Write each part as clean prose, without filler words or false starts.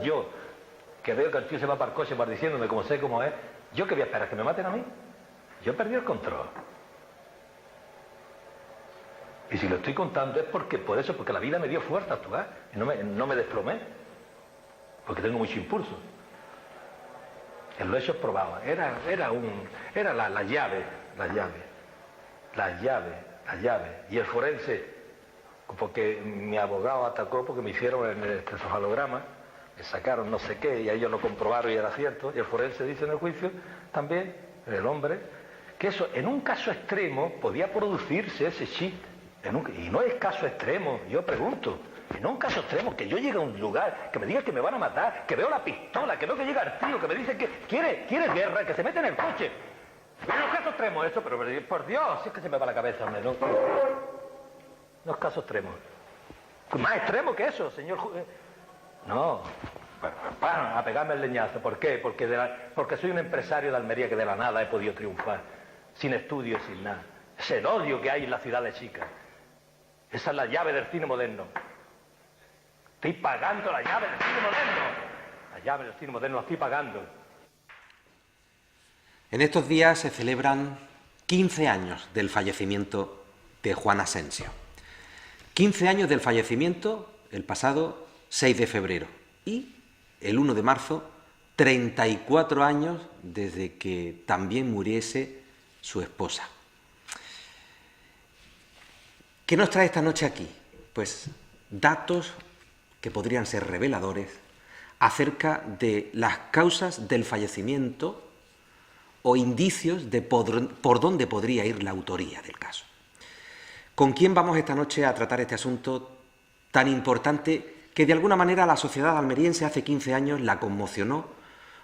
yo, que veo que el tío se va para el coche diciéndome como sé cómo es, ¿yo qué voy a esperar? ¿Que me maten a mí? Yo he perdido el control. Y si lo estoy contando es porque por eso, porque la vida me dio fuerza a actuar. Y no me desplomé. Porque tengo mucho impulso. En los hechos probados. Era la llave. Y el forense, porque mi abogado atacó porque me hicieron el encefalograma, me sacaron no sé qué, y ellos lo comprobaron y era cierto. Y el forense dice en el juicio también, el hombre, que eso en un caso extremo podía producirse ese chiste. Y no es caso extremo, yo pregunto, y no es un caso extremo, que yo llegue a un lugar, que me diga que me van a matar, que veo la pistola, que veo que llega el tío, que me dice que quiere guerra, que se mete en el coche. No es caso extremo eso, pero por Dios, si es que se me va la cabeza, hombre, no es caso extremo. Más extremo que eso, señor No, a pegarme el leñazo. ¿Por qué? Porque soy un empresario de Almería que de la nada he podido triunfar, sin estudios, sin nada. Es el odio que hay en la ciudad de Chica. Esa es la llave del cine moderno. Estoy pagando la llave del cine moderno. La llave del cine moderno la estoy pagando. En estos días se celebran 15 años del fallecimiento de Juan Asensio. 15 años del fallecimiento el pasado 6 de febrero. Y el 1 de marzo, 34 años desde que también muriese su esposa. ¿Qué nos trae esta noche aquí? Pues datos que podrían ser reveladores acerca de las causas del fallecimiento o indicios de por dónde podría ir la autoría del caso. ¿Con quién vamos esta noche a tratar este asunto tan importante que de alguna manera la sociedad almeriense hace 15 años la conmocionó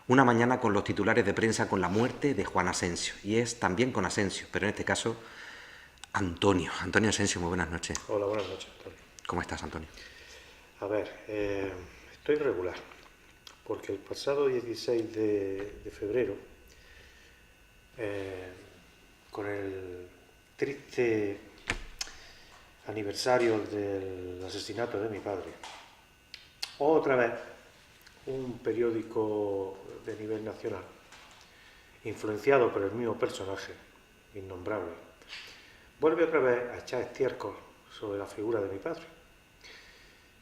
una mañana con los titulares de prensa con la muerte de Juan Asensio? Y es también con Asensio, pero en este caso Antonio Asensio, muy buenas noches. Hola, buenas noches, Antonio. ¿Cómo estás, Antonio? A ver, estoy regular, porque el pasado 16 de febrero, con el triste aniversario del asesinato de mi padre, otra vez un periódico de nivel nacional, influenciado por el mismo personaje, innombrable, vuelve otra vez a echar estiércol sobre la figura de mi padre.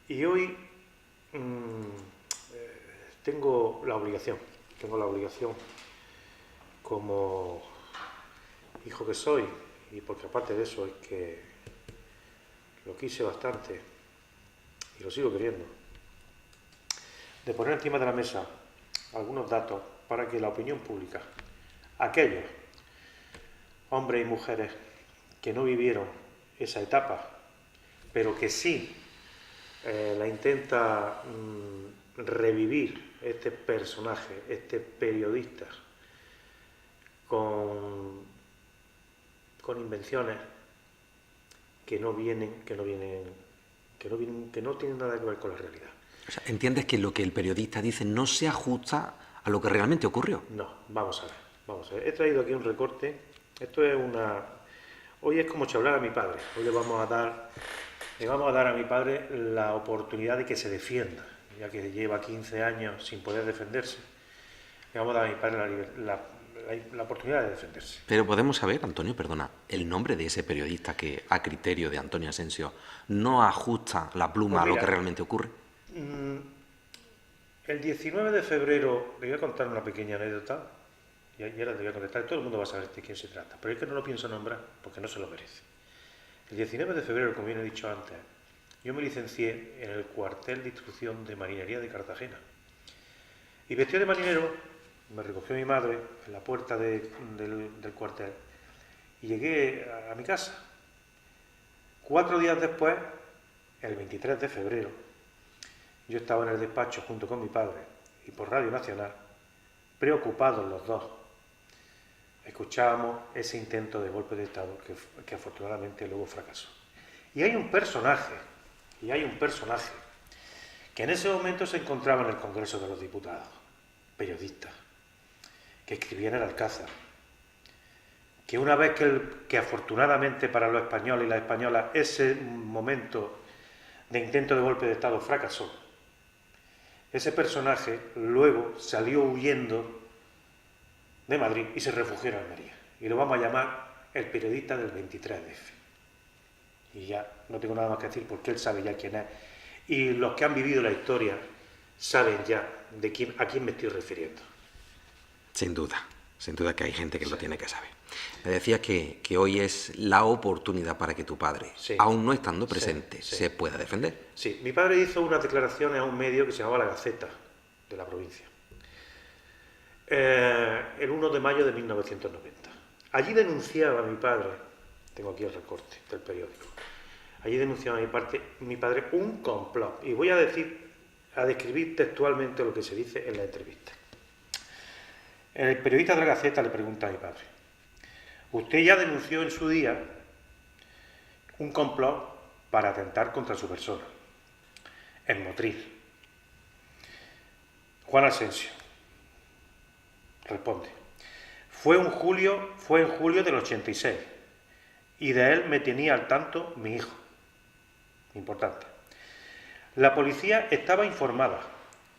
Y hoy tengo la obligación como hijo que soy, y porque aparte de eso es que lo quise bastante y lo sigo queriendo, de poner encima de la mesa algunos datos para que la opinión pública, aquellos hombres y mujeres que no vivieron esa etapa, pero que sí la intenta revivir este personaje, este periodista, con invenciones que no tienen nada que ver con la realidad. O sea, ¿entiendes que lo que el periodista dice no se ajusta a lo que realmente ocurrió? No, vamos a ver. He traído aquí un recorte. Esto es Hoy es como charlar a mi padre. Hoy le vamos a dar a mi padre la oportunidad de que se defienda, ya que lleva 15 años sin poder defenderse. Le vamos a dar a mi padre la oportunidad de defenderse. Pero podemos saber, Antonio, perdona, el nombre de ese periodista que, a criterio de Antonio Asensio, no ajusta la pluma a lo que realmente ocurre. El 19 de febrero, le voy a contar una pequeña anécdota, y ahora te voy a contestar, todo el mundo va a saber de quién se trata, pero es que no lo pienso nombrar, porque no se lo merece. El 19 de febrero, como bien he dicho antes, yo me licencié en el cuartel de instrucción de marinería de Cartagena. Y vestido de marinero, me recogió mi madre en la puerta del cuartel y llegué a mi casa. 4 días después, el 23 de febrero, yo estaba en el despacho junto con mi padre y por Radio Nacional, preocupados los dos, escuchábamos ese intento de golpe de Estado que afortunadamente luego fracasó. Y hay un personaje que en ese momento se encontraba en el Congreso de los Diputados, periodista, que escribía en el Alcázar, que una vez que afortunadamente para los españoles y las españolas ese momento de intento de golpe de Estado fracasó, ese personaje luego salió huyendo de Madrid y se refugió en Almería. Y lo vamos a llamar el periodista del 23F. Y ya no tengo nada más que decir porque él sabe ya quién es. Y los que han vivido la historia saben ya a quién me estoy refiriendo. Sin duda que hay gente que lo tiene que saber. Me decías que hoy es la oportunidad para que tu padre, aún no estando presente, se pueda defender. Sí, mi padre hizo unas declaraciones a un medio que se llamaba La Gaceta de la provincia, el 1 de mayo de 1990. Allí denunciaba a mi padre, tengo aquí el recorte del periódico, allí denunciaba a mi padre un complot. Y voy a describir textualmente lo que se dice en la entrevista. El periodista de La Gaceta le pregunta a mi padre: usted ya denunció en su día un complot para atentar contra su persona, en Motril. Juan Asensio responde: fue en julio del 86 y de él me tenía al tanto mi hijo. Importante. La policía estaba informada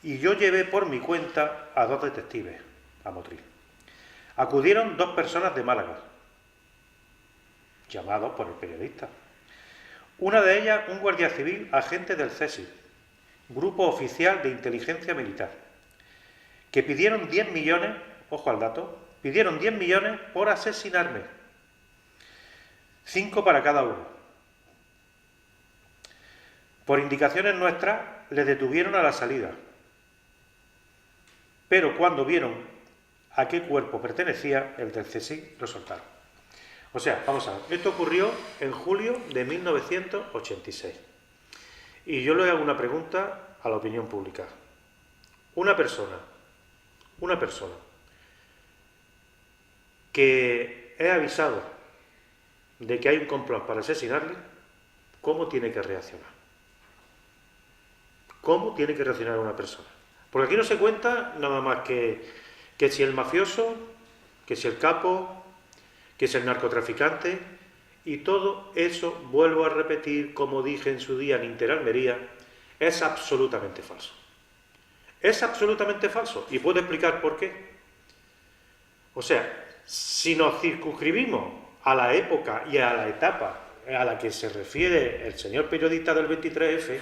y yo llevé por mi cuenta a 2 detectives a Motril. Acudieron 2 personas de Málaga, llamados por el periodista. Una de ellas, un guardia civil, agente del CSI, Grupo Oficial de Inteligencia Militar, que pidieron 10 millones, ojo al dato, pidieron 10 millones por asesinarme. 5 para cada uno. Por indicaciones nuestras, les detuvieron a la salida. Pero cuando vieron a qué cuerpo pertenecía, el del CSI, lo soltaron. O sea, vamos a ver, esto ocurrió en julio de 1986. Y yo le hago una pregunta a la opinión pública. Una persona que es avisado de que hay un complot para asesinarle, ¿cómo tiene que reaccionar? ¿Cómo tiene que reaccionar una persona? Porque aquí no se cuenta nada más que si el mafioso, que si el capo, que si el narcotraficante, y todo eso, vuelvo a repetir, como dije en su día en Interalmería, es absolutamente falso. Es absolutamente falso, y puedo explicar por qué. O sea, si nos circunscribimos a la época y a la etapa a la que se refiere el señor periodista del 23F,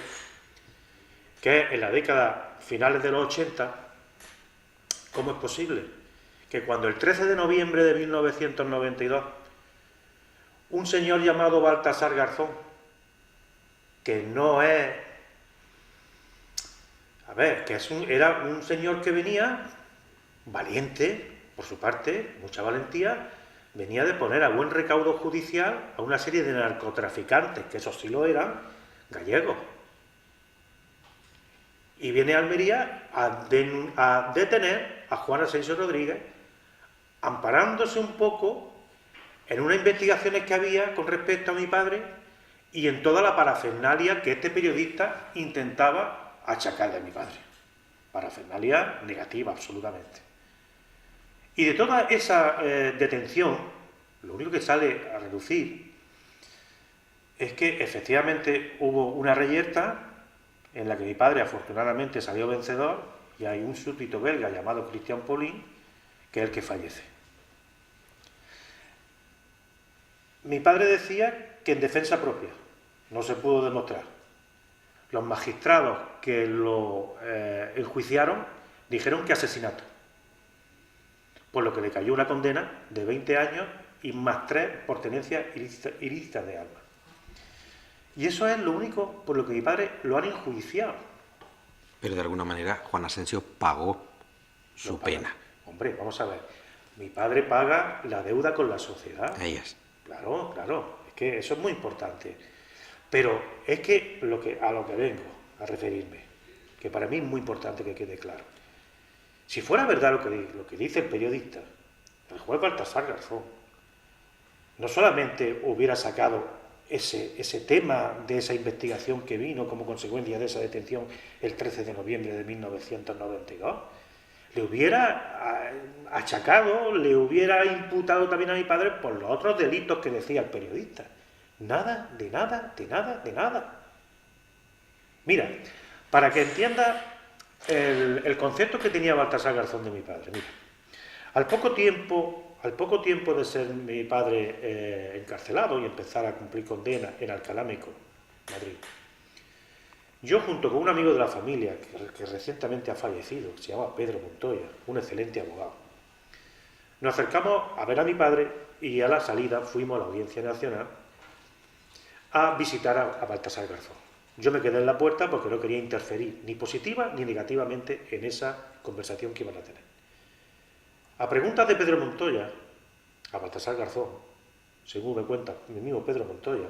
que es en la década finales de los 80, ¿cómo es posible que cuando el 13 de noviembre de 1992 un señor llamado Baltasar Garzón, que no es... A ver, que era un señor que venía valiente, por su parte, mucha valentía, venía de poner a buen recaudo judicial a una serie de narcotraficantes, que esos sí lo eran, gallegos. Y viene a Almería a detener a Juan Asensio Rodríguez, amparándose un poco en unas investigaciones que había con respecto a mi padre y en toda la parafernalia que este periodista intentaba achacarle a mi padre. Parafernalia negativa, absolutamente. Y de toda esa detención, lo único que sale a reducir es que efectivamente hubo una reyerta en la que mi padre afortunadamente salió vencedor y hay un súbdito belga llamado Christian Paulin, que es el que fallece. Mi padre decía que en defensa propia, no se pudo demostrar. Los magistrados que lo enjuiciaron dijeron que asesinato, por lo que le cayó una condena de 20 años y más 3 por tenencia ilícita de armas. Y eso es lo único por lo que mi padre lo han enjuiciado. Pero de alguna manera Juan Asensio pagó su pena. Hombre, vamos a ver. Mi padre paga la deuda con la sociedad. Ahí es. Claro, claro. Es que eso es muy importante. Pero es que a lo que vengo a referirme, que para mí es muy importante que quede claro. Si fuera verdad lo que dice el periodista, el juez Baltasar Garzón no solamente hubiera sacado ese tema de esa investigación que vino como consecuencia de esa detención el 13 de noviembre de 1992, le hubiera achacado, le hubiera imputado también a mi padre por los otros delitos que decía el periodista. Nada, de nada, de nada, de nada. Mira, para que entienda el concepto que tenía Baltasar Garzón de mi padre. Mira, al poco tiempo de ser mi padre encarcelado y empezar a cumplir condena en Alcalá Meco, Madrid, yo junto con un amigo de la familia que recientemente ha fallecido, que se llama Pedro Montoya, un excelente abogado, nos acercamos a ver a mi padre y a la salida fuimos a la Audiencia Nacional a visitar a Baltasar Garzón. Yo me quedé en la puerta porque no quería interferir ni positiva ni negativamente en esa conversación que iban a tener. A preguntas de Pedro Montoya, a Baltasar Garzón, según me cuenta mi mismo Pedro Montoya,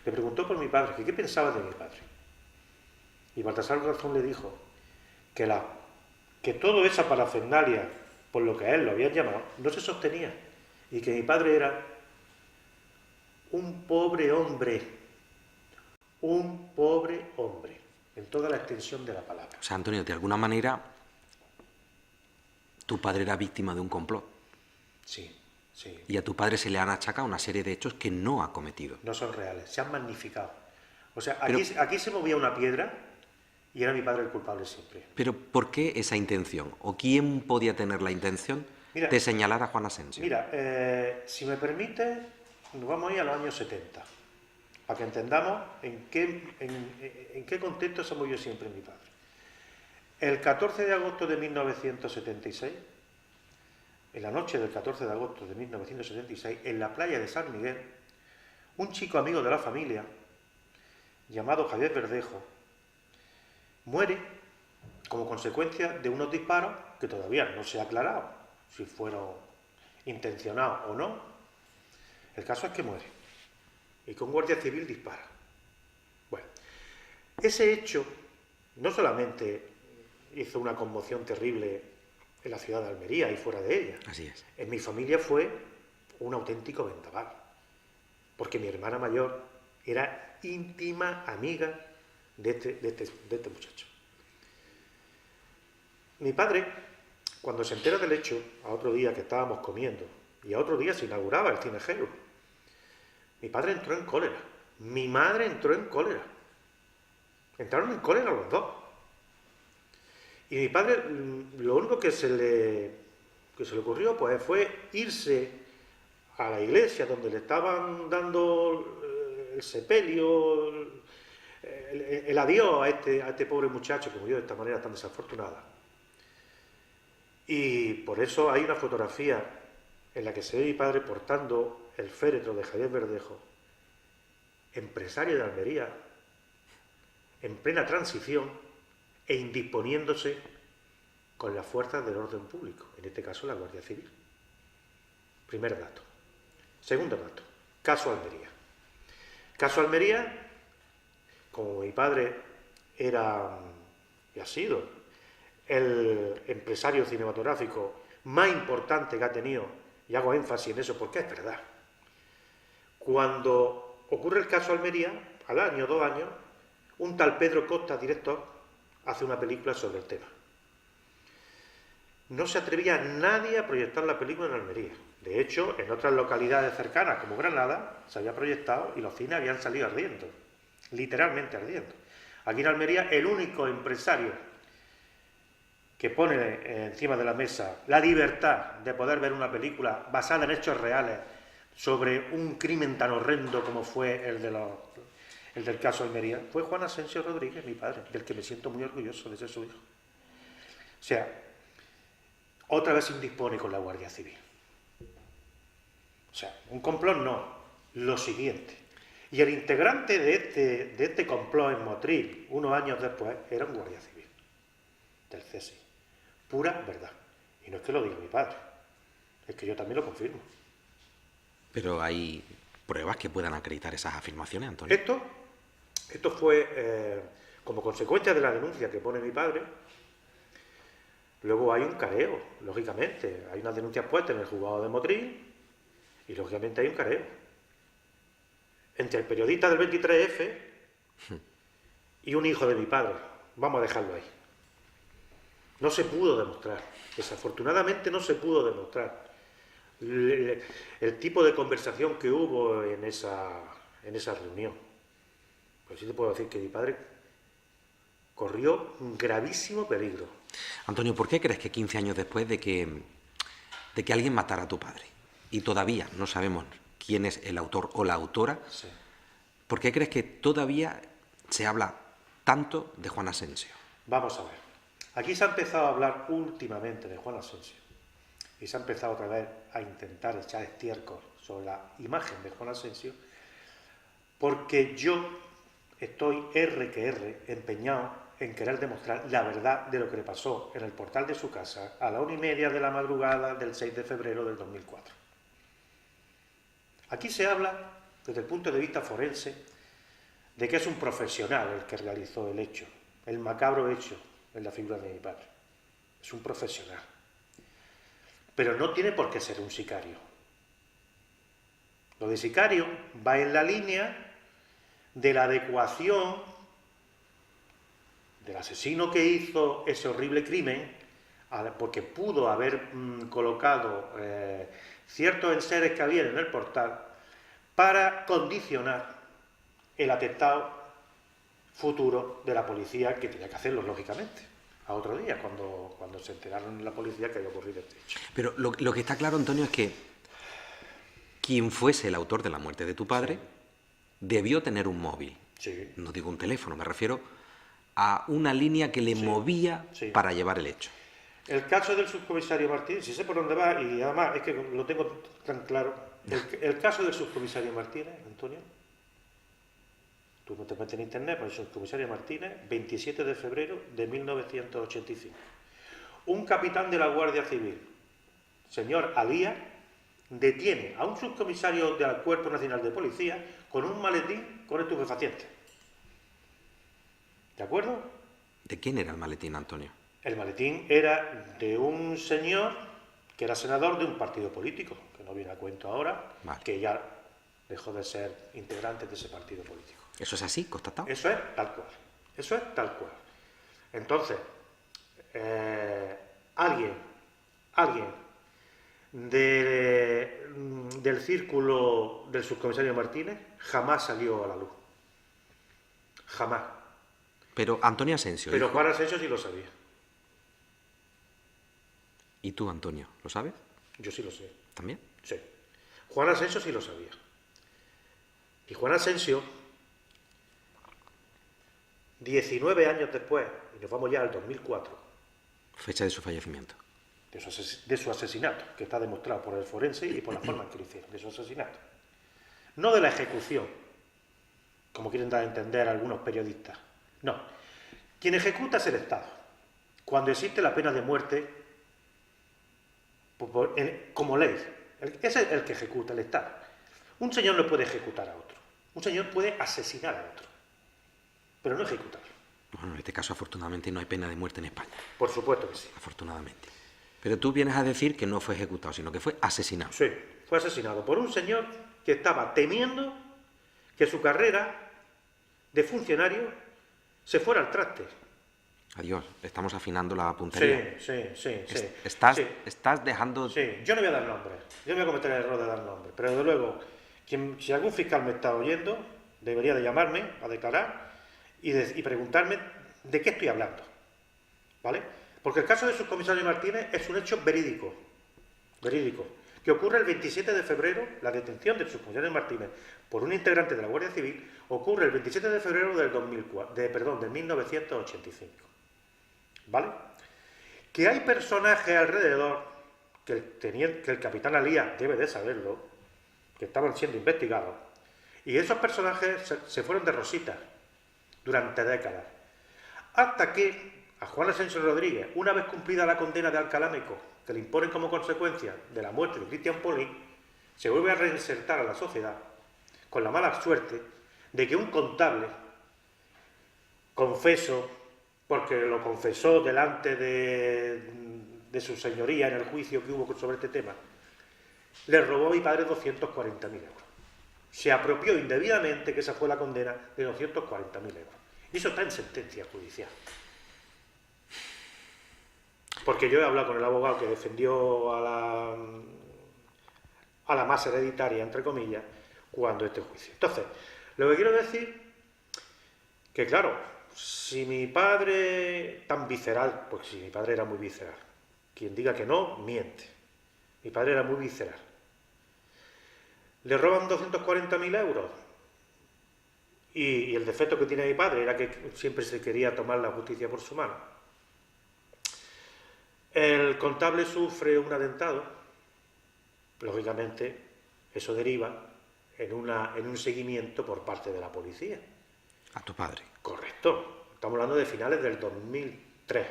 le preguntó por mi padre, que qué pensaba de mi padre. Y Baltasar Garzón le dijo que toda esa parafernalia, por lo que a él lo habían llamado, no se sostenía, y que mi padre era un pobre hombre, en toda la extensión de la palabra. O sea, Antonio, de alguna manera, tu padre era víctima de un complot. Sí, sí. Y a tu padre se le han achacado una serie de hechos que no ha cometido. No son reales, se han magnificado. O sea, Pero, aquí se movía una piedra y era mi padre el culpable siempre. pero ¿por qué esa intención? ¿O quién podía tener la intención de señalar a Juan Asensio? Mira, si me permite, nos vamos a ir a los años 70, para que entendamos en qué contexto se movió siempre mi padre. El 14 de agosto de 1976, en la noche del 14 de agosto de 1976, en la playa de San Miguel, un chico amigo de la familia, llamado Javier Verdejo, muere como consecuencia de unos disparos que todavía no se ha aclarado si fueron intencionados o no. El caso es que muere y que un guardia civil dispara. Bueno, ese hecho no solamente hizo una conmoción terrible en la ciudad de Almería y fuera de ella. Así es. En mi familia fue un auténtico vendaval, porque mi hermana mayor era íntima amiga de este muchacho. Mi padre, cuando se entera del hecho, a otro día que estábamos comiendo, y a otro día se inauguraba el Cine Gelo, mi padre entró en cólera, mi madre entró en cólera. Entraron en cólera los dos. Y mi padre, lo único que se le ocurrió pues, fue irse a la iglesia donde le estaban dando el sepelio, el adiós a este pobre muchacho que murió de esta manera tan desafortunada. Y por eso hay una fotografía en la que se ve mi padre portando el féretro de Javier Verdejo, empresario de Almería, en plena transición e indisponiéndose con las fuerzas del orden público, en este caso la Guardia Civil. Primer dato. Segundo dato, caso Almería. Caso Almería, como mi padre era y ha sido el empresario cinematográfico más importante que ha tenido, y hago énfasis en eso porque es verdad, cuando ocurre el caso Almería, al año, 2 años, un tal Pedro Costa, director, hace una película sobre el tema. No se atrevía nadie a proyectar la película en Almería. De hecho, en otras localidades cercanas, como Granada, se había proyectado y los cines habían salido ardiendo, literalmente ardiendo. Aquí en Almería, el único empresario que pone encima de la mesa la libertad de poder ver una película basada en hechos reales sobre un crimen tan horrendo como fue el del caso Almería, fue Juan Asensio Rodríguez, mi padre, del que me siento muy orgulloso de ser su hijo. O sea, otra vez se indispone con la Guardia Civil. O sea, un complot no, lo siguiente. Y el integrante de este complot en Motril, unos años después, era un guardia civil del CSI. Pura verdad. Y no es que lo diga mi padre, es que yo también lo confirmo. Pero hay pruebas que puedan acreditar esas afirmaciones, Antonio. Esto fue como consecuencia de la denuncia que pone mi padre. Luego hay un careo, lógicamente. Hay unas denuncias puestas en el juzgado de Motril y lógicamente hay un careo. Entre el periodista del 23F y un hijo de mi padre. Vamos a dejarlo ahí. No se pudo demostrar. Desafortunadamente no se pudo demostrar el tipo de conversación que hubo en esa reunión. Pero sí te puedo decir que mi padre corrió un gravísimo peligro. Antonio, ¿por qué crees que 15 años después de que alguien matara a tu padre y todavía no sabemos quién es el autor o la autora, Sí. ¿por qué crees que todavía se habla tanto de Juan Asensio? Vamos a ver. Aquí se ha empezado a hablar últimamente de Juan Asensio y se ha empezado otra vez a intentar echar estiércol sobre la imagen de Juan Asensio, porque yo estoy empeñado en querer demostrar la verdad de lo que le pasó en el portal de su casa a la 1:30 de la madrugada del 6 de febrero del 2004. Aquí se habla, desde el punto de vista forense, de que es un profesional el que realizó el hecho, el macabro hecho en la figura de mi padre. Es un profesional. Pero no tiene por qué ser un sicario. Lo de sicario va en la línea de la adecuación del asesino que hizo ese horrible crimen, porque pudo haber colocado ciertos enseres que había en el portal para condicionar el atentado futuro de la policía, que tenía que hacerlo, lógicamente, a otro día, cuando se enteraron en la policía que había ocurrido este hecho. Pero lo que está claro, Antonio, es que quien fuese el autor de la muerte de tu padre debió tener un móvil. Sí. No digo un teléfono, me refiero a una línea que le movía para llevar el hecho. El caso del subcomisario Martínez, si sé por dónde va, y además es que lo tengo tan claro, el caso del subcomisario Martínez, Antonio, tú no te metes en internet, pues el subcomisario Martínez, 27 de febrero de 1985. Un capitán de la Guardia Civil, señor Alía, detiene a un subcomisario del Cuerpo Nacional de Policía con un maletín con estupefacientes. ¿De acuerdo? ¿De quién era el maletín, Antonio? El maletín era de un señor que era senador de un partido político, que no viene a cuento ahora, Vale. que ya dejó de ser integrante de ese partido político. ¿Eso es así, constatado? Eso es tal cual. Eso es tal cual. Entonces, alguien del círculo del subcomisario Martínez jamás salió a la luz. Jamás. Pero Antonio Asensio. Pero Juan Asensio sí lo sabía. ¿Y tú, Antonio, lo sabes? Yo sí lo sé. ¿También? Sí. Juan Asensio sí lo sabía. Y Juan Asensio, 19 años después, y nos vamos ya al 2004, Fecha de su fallecimiento. de su asesinato, que está demostrado por el forense y por la forma en que lo hicieron, de su asesinato. No de la ejecución, como quieren dar a entender algunos periodistas. No. Quien ejecuta es el Estado. Cuando existe la pena de muerte, como ley, es el que ejecuta, el Estado. Un señor no puede ejecutar a otro. Un señor puede asesinar a otro, pero no ejecutarlo. Bueno, en este caso, afortunadamente, no hay pena de muerte en España. Por supuesto que sí. Afortunadamente. Pero tú vienes a decir que no fue ejecutado, sino que fue asesinado. Sí, fue asesinado por un señor que estaba temiendo que su carrera de funcionario se fuera al traste. Adiós, estamos afinando la puntería. Sí. Estás dejando... Sí, yo no voy a dar nombres. Yo no voy a cometer el error de dar nombres. Pero desde luego, si algún fiscal me está oyendo, debería de llamarme a declarar y preguntarme de qué estoy hablando. ¿Vale? Porque el caso del subcomisario Martínez es un hecho verídico. Verídico. Que ocurre el 27 de febrero, la detención del subcomisario Martínez por un integrante de la Guardia Civil, ocurre el 27 de febrero del 1985. ¿Vale? Que hay personajes alrededor, que el capitán Alía debe de saberlo, que estaban siendo investigados, y esos personajes se fueron de rositas durante décadas, hasta que a Juan Asensio Rodríguez, una vez cumplida la condena de Alcalá-Meco, que le imponen como consecuencia de la muerte de Cristian Poli, se vuelve a reinsertar a la sociedad con la mala suerte de que un contable, confeso, porque lo confesó delante de su señoría en el juicio que hubo sobre este tema, le robó a mi padre 240.000 euros. Se apropió indebidamente, que esa fue la condena, de 240.000 euros. Y eso está en sentencia judicial. Porque yo he hablado con el abogado que defendió a la masa hereditaria, entre comillas, cuando este juicio. Entonces, lo que quiero decir, que claro, si mi padre tan visceral, porque si mi padre era muy visceral, quien diga que no, miente. Mi padre era muy visceral. Le roban 240.000 euros. Y el defecto que tiene mi padre era que siempre se quería tomar la justicia por su mano. El contable sufre un atentado. Lógicamente, eso deriva en un seguimiento por parte de la policía. A tu padre. Correcto. Estamos hablando de finales del 2003.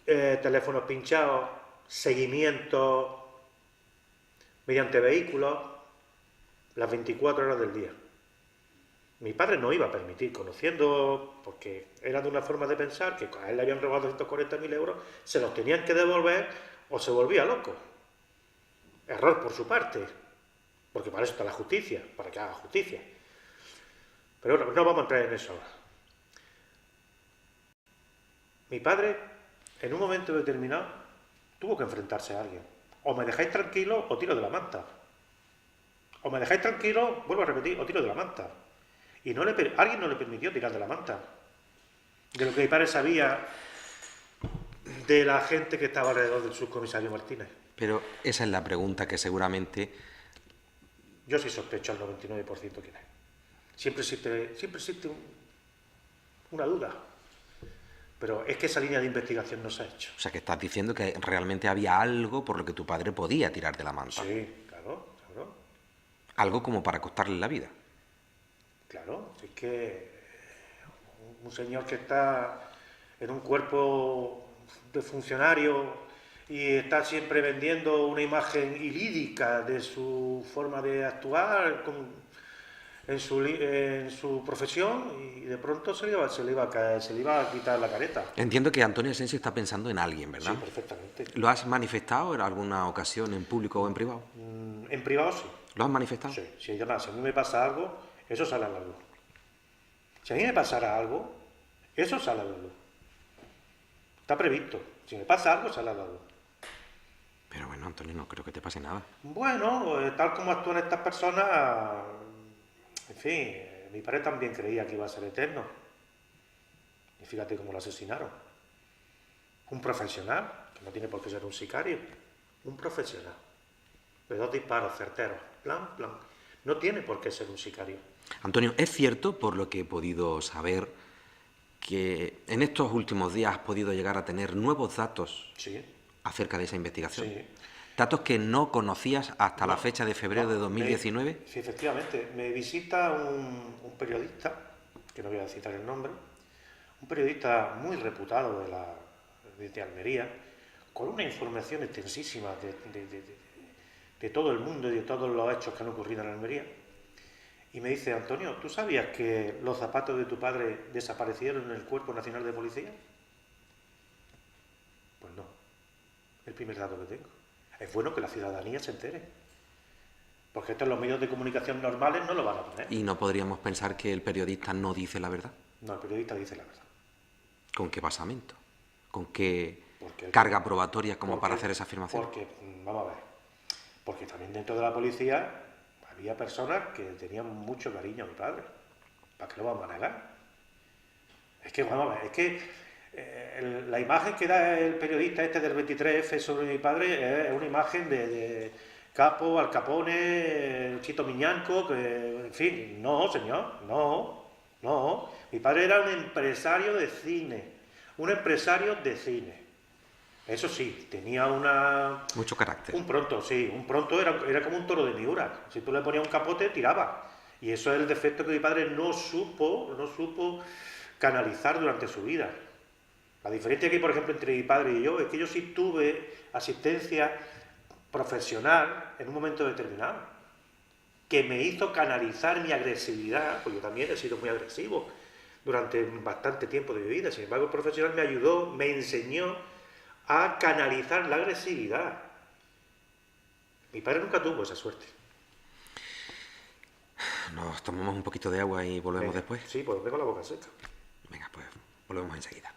Teléfonos pinchados, seguimiento mediante vehículos, las 24 horas del día. Mi padre no iba a permitir, conociendo, porque era de una forma de pensar, que a él le habían robado 240.000 euros, se los tenían que devolver o se volvía loco. Error por su parte, porque para eso está la justicia, para que haga justicia. Pero bueno, no vamos a entrar en eso ahora. Mi padre, en un momento determinado, tuvo que enfrentarse a alguien. O me dejáis tranquilo o tiro de la manta. O me dejáis tranquilo, vuelvo a repetir, o tiro de la manta. Y alguien no le permitió tirar de la manta. De lo que mi padre sabía de la gente que estaba alrededor del subcomisario Martínez. Pero esa es la pregunta que seguramente... Yo sí sospecho al 99% quién es. Siempre existe una duda. Pero es que esa línea de investigación no se ha hecho. O sea, que estás diciendo que realmente había algo por lo que tu padre podía tirar de la manta. Sí, claro. Algo como para costarle la vida. Claro, es que un señor que está en un cuerpo de funcionario y está siempre vendiendo una imagen ilírica de su forma de actuar en su profesión, y de pronto se le iba a quitar la careta. Entiendo que Antonio Asensio está pensando en alguien, ¿verdad? Sí, perfectamente. ¿Lo has manifestado en alguna ocasión, en público o en privado? En privado sí. ¿Lo has manifestado? Sí, si a mí me pasa algo, eso sale a la luz. Si a mí me pasara algo, eso sale a la luz. Está previsto. Si me pasa algo, sale a la luz. Pero bueno, Antonio, no creo que te pase nada. Bueno, tal como actúan estas personas, en fin, mi padre también creía que iba a ser eterno. Y fíjate cómo lo asesinaron. Un profesional, que no tiene por qué ser un sicario. Un profesional. De 2 disparos certeros. Plan. No tiene por qué ser un sicario. Antonio, es cierto, por lo que he podido saber, que en estos últimos días has podido llegar a tener nuevos datos Sí. acerca de esa investigación. Sí. Datos que no conocías hasta la fecha de febrero de 2019. Sí, efectivamente. Me visita un periodista, que no voy a citar el nombre, un periodista muy reputado de Almería, con una información extensísima de todo el mundo y de todos los hechos que han ocurrido en Almería. Y me dice: Antonio, ¿tú sabías que los zapatos de tu padre desaparecieron en el Cuerpo Nacional de Policía? Pues no. El primer dato que tengo. Es bueno que la ciudadanía se entere. Porque esto en los medios de comunicación normales no lo van a poner. ¿Y no podríamos pensar que el periodista no dice la verdad? No, el periodista dice la verdad. ¿Con qué basamento? ¿Con qué Porque carga probatoria como para hacer esa afirmación? Porque, vamos a ver, porque también dentro de la policía había personas que tenían mucho cariño a mi padre. ¿Para qué lo vamos a negar? Es que, vamos a ver, es que la imagen que da el periodista este del 23F sobre mi padre es una imagen de Capo, Al Capone, Chito Miñanco, que, en fin, no, señor, no. Mi padre era un empresario de cine, Eso sí, tenía Mucho carácter. un pronto era como un toro de Miura. Si tú le ponías un capote, tiraba. Y eso es el defecto que mi padre no supo canalizar durante su vida. La diferencia que hay, por ejemplo, entre mi padre y yo es que yo sí tuve asistencia profesional en un momento determinado, que me hizo canalizar mi agresividad, porque yo también he sido muy agresivo durante bastante tiempo de mi vida. Sin embargo, el profesional me ayudó, me enseñó a canalizar la agresividad. Mi padre nunca tuvo esa suerte. Nos tomamos un poquito de agua y volvemos después. Sí, pues vengo la boca seca. Venga, pues volvemos enseguida.